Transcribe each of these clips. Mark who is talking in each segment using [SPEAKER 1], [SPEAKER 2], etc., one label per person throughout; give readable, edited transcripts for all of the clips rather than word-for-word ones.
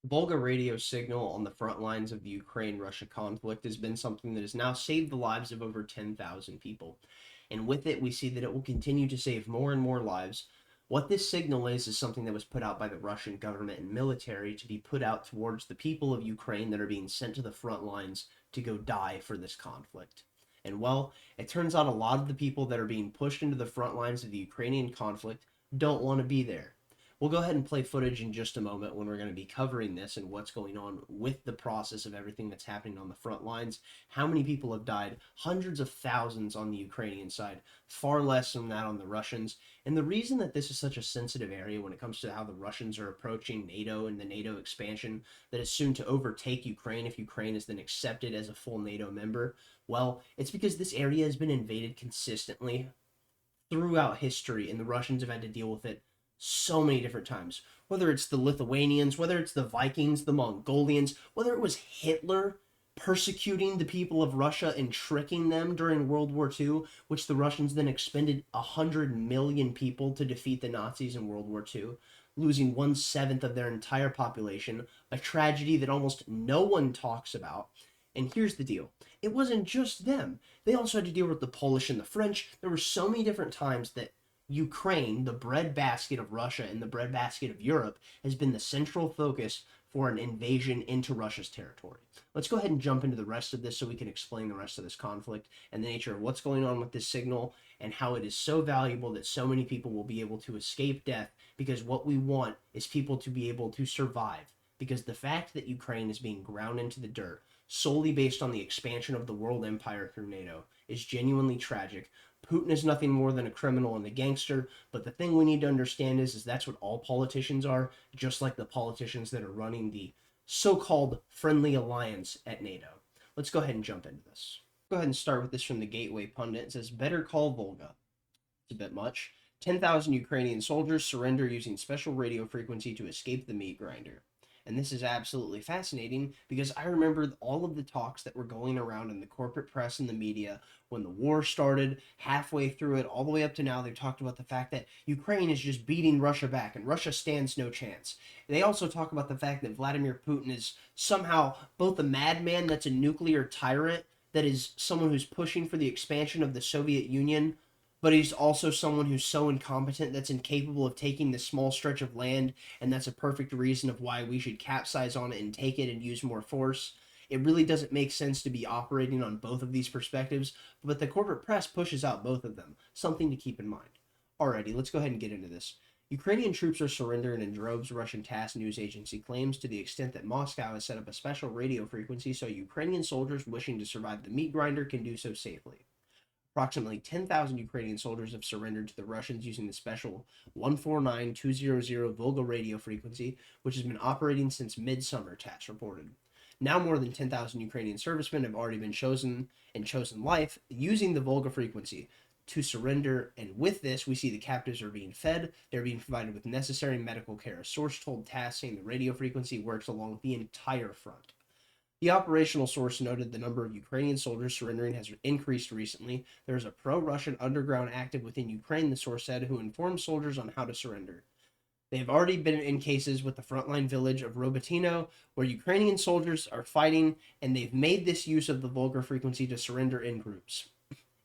[SPEAKER 1] Volga radio signal on the front lines of the Ukraine-Russia conflict has been something that has now saved the lives of over 10,000 people. And with it, we see that it will continue to save more and more lives. What this signal is something that was put out by the Russian government and military to be put out towards the people of Ukraine that are being sent to the front lines to go die for this conflict. And well, it turns out a lot of the people that are being pushed into the front lines of the Ukrainian conflict don't want to be there. We'll go ahead and play footage in just a moment when we're going to be covering this and what's going on with the process of everything that's happening on the front lines. How many people have died? Hundreds of thousands on the Ukrainian side, far less than that on the Russians. And the reason that this is such a sensitive area when it comes to how the Russians are approaching NATO and the NATO expansion that is soon to overtake Ukraine if Ukraine is then accepted as a full NATO member, well, it's because this area has been invaded consistently throughout history, and the Russians have had to deal with it so many different times. Whether it's the Lithuanians, whether it's the Vikings, the Mongolians, whether it was Hitler persecuting the people of Russia and tricking them during World War II, which the Russians then expended 100 million people to defeat the Nazis in World War II, losing 1/7 of their entire population, a tragedy that almost no one talks about. And here's the deal. It wasn't just them. They also had to deal with the Polish and the French. There were so many different times that Ukraine, the breadbasket of Russia and the breadbasket of Europe, has been the central focus for an invasion into Russia's territory. Let's go ahead and jump into the rest of this so we can explain the rest of this conflict and the nature of what's going on with this signal and how it is so valuable that so many people will be able to escape death, because what we want is people to be able to survive. Because the fact that Ukraine is being ground into the dirt solely based on the expansion of the world empire through NATO is genuinely tragic. Putin is nothing more than a criminal and a gangster, but the thing we need to understand is that's what all politicians are, just like the politicians that are running the so-called friendly alliance at NATO. Let's go ahead and jump into this. Go ahead and start with this from the Gateway Pundit. It says, "Better call Volga." It's a bit much. 10,000 Ukrainian soldiers surrender using special radio frequency to escape the meat grinder. And this is absolutely fascinating because I remember all of the talks that were going around in the corporate press and the media when the war started, halfway through it, all the way up to now. They talked about the fact that Ukraine is just beating Russia back and Russia stands no chance. They also talk about the fact that Vladimir Putin is somehow both a madman that's a nuclear tyrant, that is someone who's pushing for the expansion of the Soviet Union, but he's also someone who's so incompetent that's incapable of taking this small stretch of land, and that's a perfect reason of why we should capsize on it and take it and use more force. It really doesn't make sense to be operating on both of these perspectives, but the corporate press pushes out both of them. Something to keep in mind. Alrighty, let's go ahead and get into this. Ukrainian troops are surrendering in droves, Russian TASS news agency claims, to the extent that Moscow has set up a special radio frequency so Ukrainian soldiers wishing to survive the meat grinder can do so safely. Approximately 10,000 Ukrainian soldiers have surrendered to the Russians using the special 149200 Volga radio frequency, which has been operating since midsummer, TASS reported. Now more than 10,000 Ukrainian servicemen have already been chosen life using the Volga frequency to surrender, and with this, we see the captives are being fed, they're being provided with necessary medical care. A source told TASS saying the radio frequency works along the entire front. The operational source noted the number of Ukrainian soldiers surrendering has increased recently. There is a pro-Russian underground active within Ukraine, the source said, who informs soldiers on how to surrender. They have already been in cases with the frontline village of Robotyno, where Ukrainian soldiers are fighting, and they've made this use of the Volga frequency to surrender in groups.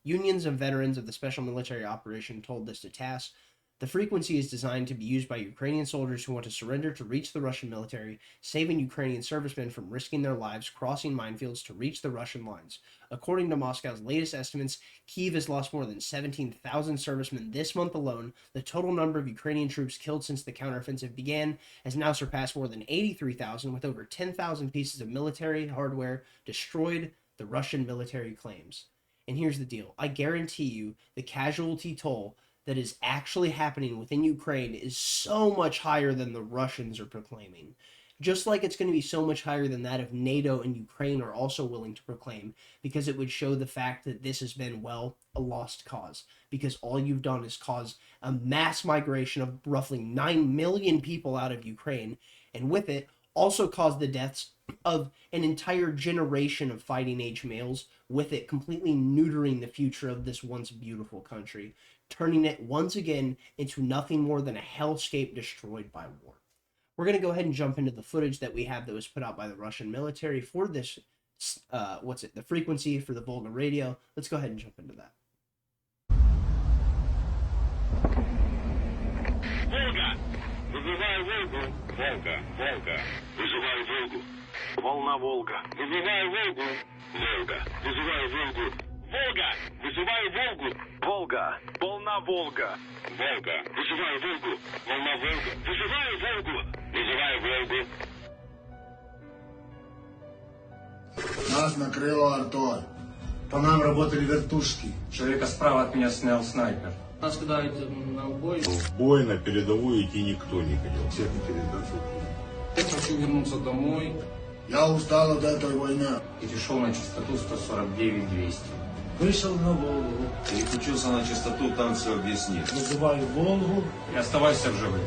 [SPEAKER 1] Unions of veterans of the special military operation told this to TASS. The frequency is designed to be used by Ukrainian soldiers who want to surrender to reach the Russian military, saving Ukrainian servicemen from risking their lives crossing minefields to reach the Russian lines. According to Moscow's latest estimates, Kyiv has lost more than 17,000 servicemen this month alone. The total number of Ukrainian troops killed since the counteroffensive began has now surpassed more than 83,000, with over 10,000 pieces of military hardware destroyed, the Russian military claims. And here's the deal. I guarantee you the casualty toll that is actually happening within Ukraine is so much higher than the Russians are proclaiming. Just like it's going to be so much higher than that if NATO and Ukraine are also willing to proclaim, because it would show the fact that this has been, well, a lost cause. Because all you've done is cause a mass migration of roughly 9 million people out of Ukraine, and with it, also caused the deaths of an entire generation of fighting age males, with it completely neutering the future of this once beautiful country, turning it once again into nothing more than a hellscape destroyed by war. We're going to go ahead and jump into the footage that we have that was put out by the Russian military for this, the frequency for the Volga radio. Let's go ahead and jump into that.
[SPEAKER 2] Volga! Вызываю Волгу! Волга! Волга! Вызываю Волгу! Волна Волга! Вызываю Волгу! Волга! Вызываю Волгу! Волга! Вызываю Волгу! Волга! Волна Волга! Волга! Вызываю Волгу! Волна Волга! Вызываю Волгу! Вызываю Волгу!
[SPEAKER 3] Нас накрыло артой. По нам работали вертушки.
[SPEAKER 4] Человека справа от меня снял снайпер.
[SPEAKER 5] Нас кидают на бой.
[SPEAKER 6] В бой на передовую идти никто не хотел.
[SPEAKER 3] Всех передачу.
[SPEAKER 5] Я хочу вернуться домой.
[SPEAKER 3] Я устал от этой войны.
[SPEAKER 4] Перешел на частоту 149-200.
[SPEAKER 7] Вышел на Волгу.
[SPEAKER 6] Переключился на частоту, там все объяснит.
[SPEAKER 7] Вызываю Волгу.
[SPEAKER 4] И оставайся в живых.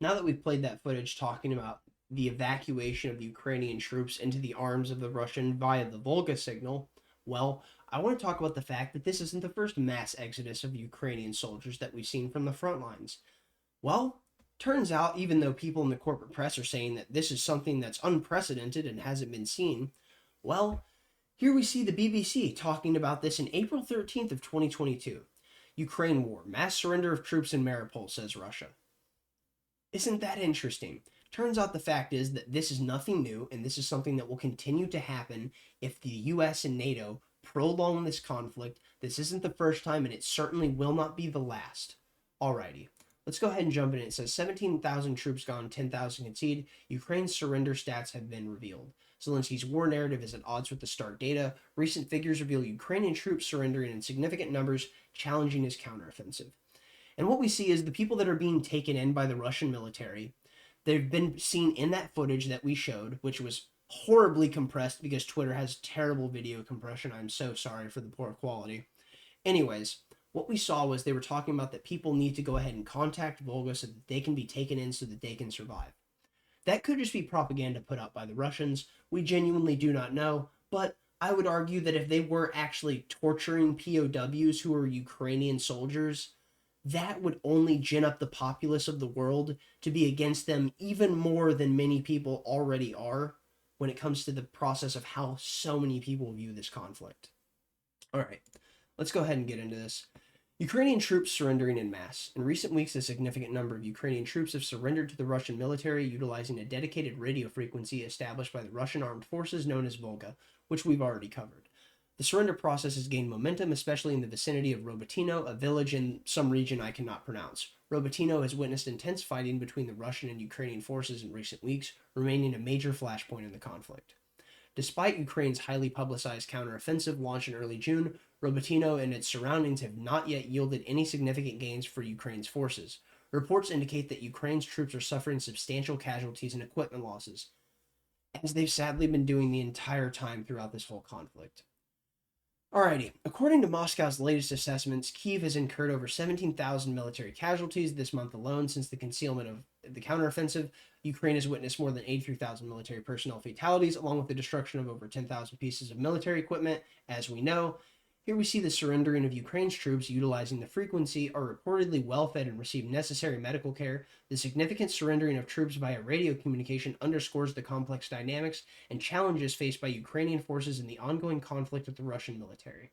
[SPEAKER 1] Now that we've played that footage talking about the evacuation of Ukrainian troops into the arms of the Russian via the Volga signal, well, I want to talk about the fact that this isn't the first mass exodus of Ukrainian soldiers that we've seen from the front lines. Well, turns out, even though people in the corporate press are saying that this is something that's unprecedented and hasn't been seen, well, here we see the BBC talking about this in April 13th of 2022. Ukraine war, mass surrender of troops in Mariupol, says Russia. Isn't that interesting? Turns out the fact is that this is nothing new, and this is something that will continue to happen if the US and NATO prolong this conflict. This isn't the first time, and it certainly will not be the last. Alrighty, let's go ahead and jump in. It says 17,000 troops gone, 10,000 conceded. Ukraine's surrender stats have been revealed. Zelensky's war narrative is at odds with the start data. Recent figures reveal Ukrainian troops surrendering in significant numbers, challenging his counteroffensive. And what we see is the people that are being taken in by the Russian military, they've been seen in that footage that we showed, which was horribly compressed because Twitter has terrible video compression. I'm so sorry for the poor quality. Anyways, what we saw was they were talking about that people need to go ahead and contact Volga so that they can be taken in so that they can survive. That could just be propaganda put out by the Russians. We genuinely do not know, but I would argue that if they were actually torturing POWs who were Ukrainian soldiers, that would only gin up the populace of the world to be against them even more than many people already are when it comes to the process of how so many people view this conflict. All right, let's go ahead and get into this. Ukrainian troops surrendering en masse. In recent weeks, a significant number of Ukrainian troops have surrendered to the Russian military utilizing a dedicated radio frequency established by the Russian armed forces known as Volga, which we've already covered. The surrender process has gained momentum, especially in the vicinity of Robotyno, a village in some region I cannot pronounce. Robotyno has witnessed intense fighting between the Russian and Ukrainian forces in recent weeks, remaining a major flashpoint in the conflict. Despite Ukraine's highly publicized counteroffensive launched in early June, Robotyno and its surroundings have not yet yielded any significant gains for Ukraine's forces. Reports indicate that Ukraine's troops are suffering substantial casualties and equipment losses, as they've sadly been doing the entire time throughout this whole conflict. Alrighty, according to Moscow's latest assessments, Kyiv has incurred over 17,000 military casualties this month alone since the concealment of the counteroffensive. Ukraine has witnessed more than 83,000 military personnel fatalities, along with the destruction of over 10,000 pieces of military equipment. As we know, here we see the surrendering of Ukraine's troops utilizing the frequency are reportedly well-fed and receive necessary medical care. The significant surrendering of troops via radio communication underscores the complex dynamics and challenges faced by Ukrainian forces in the ongoing conflict with the Russian military.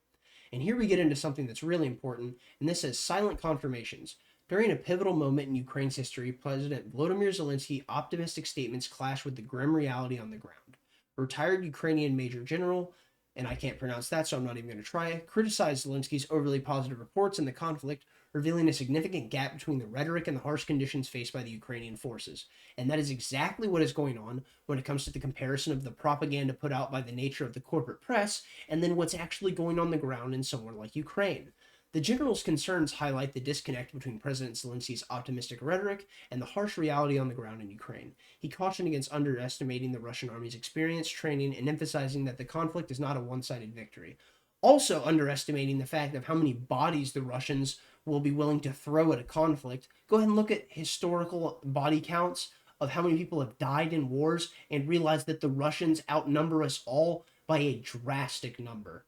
[SPEAKER 1] And here we get into something that's really important, and this says silent confirmations. During a pivotal moment in Ukraine's history, President Volodymyr Zelensky's optimistic statements clash with the grim reality on the ground. A retired Ukrainian Major General, and I can't pronounce that, so I'm not even going to try, criticized Zelensky's overly positive reports in the conflict, revealing a significant gap between the rhetoric and the harsh conditions faced by the Ukrainian forces. And that is exactly what is going on when it comes to the comparison of the propaganda put out by the nature of the corporate press and then what's actually going on the ground in somewhere like Ukraine. The general's concerns highlight the disconnect between President Zelensky's optimistic rhetoric and the harsh reality on the ground in Ukraine. He cautioned against underestimating the Russian army's experience, training, and emphasizing that the conflict is not a one-sided victory. Also underestimating the fact of how many bodies the Russians will be willing to throw at a conflict. Go ahead and look at historical body counts of how many people have died in wars and realize that the Russians outnumber us all by a drastic number.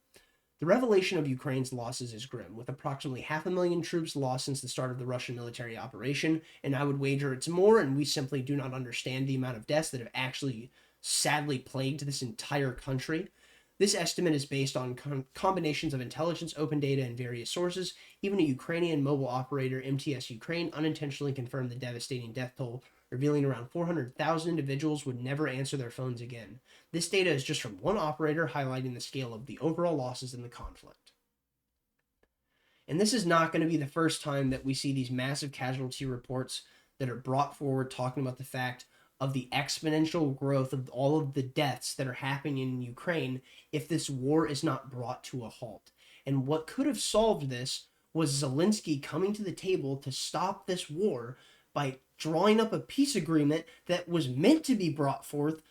[SPEAKER 1] The revelation of Ukraine's losses is grim, with approximately 500,000 troops lost since the start of the Russian military operation, and I would wager it's more, and we simply do not understand the amount of deaths that have actually sadly plagued this entire country. This estimate is based on combinations of intelligence, open data, and various sources. Even a Ukrainian mobile operator, MTS Ukraine, unintentionally confirmed the devastating death toll, revealing around 400,000 individuals would never answer their phones again. This data is just from one operator, highlighting the scale of the overall losses in the conflict. And this is not going to be the first time that we see these massive casualty reports that are brought forward talking about the fact of the exponential growth of all of the deaths that are happening in Ukraine if this war is not brought to a halt. And what could have solved this was Zelensky coming to the table to stop this war by drawing up a peace agreement that was meant to be brought forth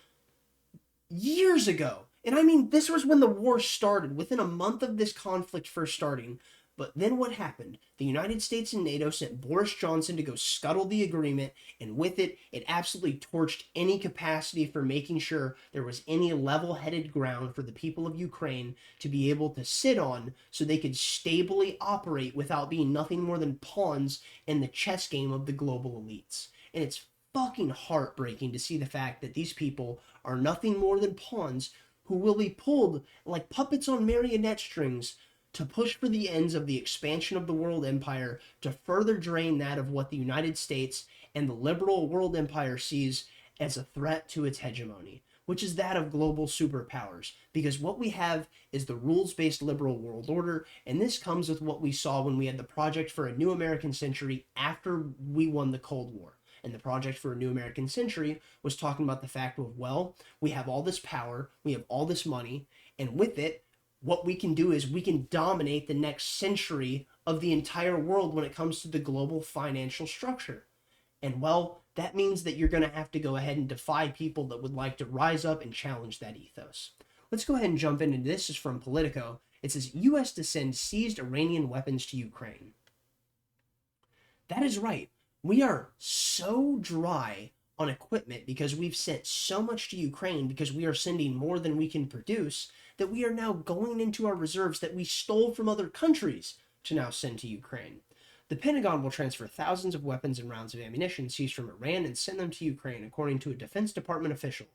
[SPEAKER 1] years ago. And I mean, this was when the war started, within a month of this conflict first starting. But then what happened? The United States and NATO sent Boris Johnson to go scuttle the agreement, and with it, it absolutely torched any capacity for making sure there was any level-headed ground for the people of Ukraine to be able to sit on so they could stably operate without being nothing more than pawns in the chess game of the global elites. And it's fucking heartbreaking to see the fact that these people are nothing more than pawns who will be pulled like puppets on marionette strings to push for the ends of the expansion of the world empire, to further drain that of what the United States and the liberal world empire sees as a threat to its hegemony, which is that of global superpowers. Because what we have is the rules-based liberal world order, and this comes with what we saw when we had the Project for a New American Century after we won the Cold War. And the Project for a New American Century was talking about the fact of, well, we have all this power, we have all this money, and with it, what we can do is we can dominate the next century of the entire world when it comes to the global financial structure. And well, that means that you're going to have to go ahead and defy people that would like to rise up and challenge that ethos. Let's go ahead and jump into this. This is from Politico. It says, U.S. to send seized Iranian weapons to Ukraine. That is right. We are so dry on equipment because we've sent so much to Ukraine because we are sending more than we can produce that we are now going into our reserves that we stole from other countries to now send to Ukraine. The Pentagon will transfer thousands of weapons and rounds of ammunition seized from Iran and send them to Ukraine, according to a Defense Department official,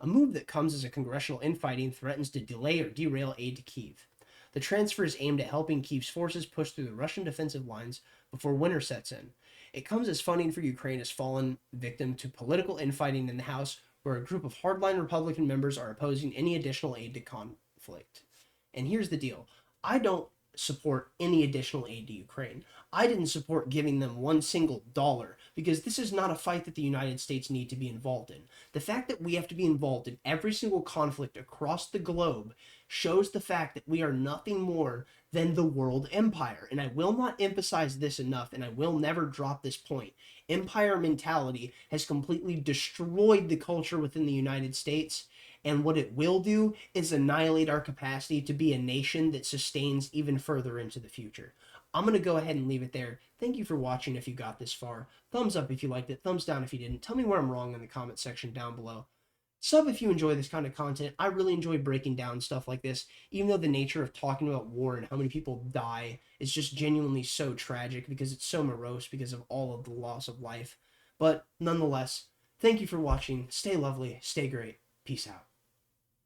[SPEAKER 1] a move that comes as a congressional infighting threatens to delay or derail aid to Kyiv. The transfer is aimed at helping Kyiv's forces push through the Russian defensive lines before winter sets in. It comes as funding for Ukraine has fallen victim to political infighting in the House, where a group of hardline Republican members are opposing any additional aid to conflict. And here's the deal. I don't support any additional aid to Ukraine. I didn't support giving them one single dollar because this is not a fight that the United States need to be involved in. The fact that we have to be involved in every single conflict across the globe shows the fact that we are nothing more than the world empire. And I will not emphasize this enough, and I will never drop this point. Empire mentality has completely destroyed the culture within the United States, and what it will do is annihilate our capacity to be a nation that sustains even further into the future. I'm going to go ahead and leave it there. Thank you for watching if you got this far. Thumbs up if you liked it. Thumbs down if you didn't. Tell me where I'm wrong in the comment section down below. Sub if you enjoy this kind of content. I really enjoy breaking down stuff like this, even though the nature of talking about war and how many people die is just genuinely so tragic because it's so morose because of all of the loss of life. But nonetheless, thank you for watching. Stay lovely. Stay great. Peace out.